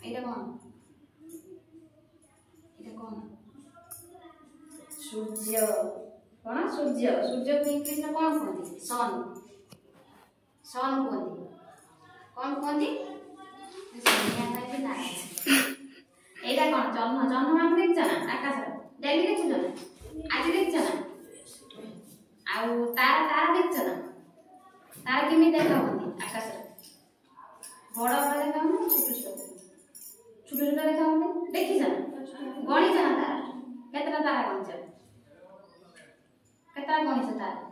एटा कौन सूर्य कौन सूर्य सूर्य को इंग्लिश में कौन कहते सन सन कहते कौन कहते एटा कौन जन्म जन्म हम देख ना आकाश डेली देखु ना आज देख ना आउ तारा तारा देख ना तारा केमी देखा होती आकाश बड़ा बड़ा देखा होती छोट छोट देखा होती देखी जाना गणी जाना तारा केतरा तारा गणी केतरा गणी तारा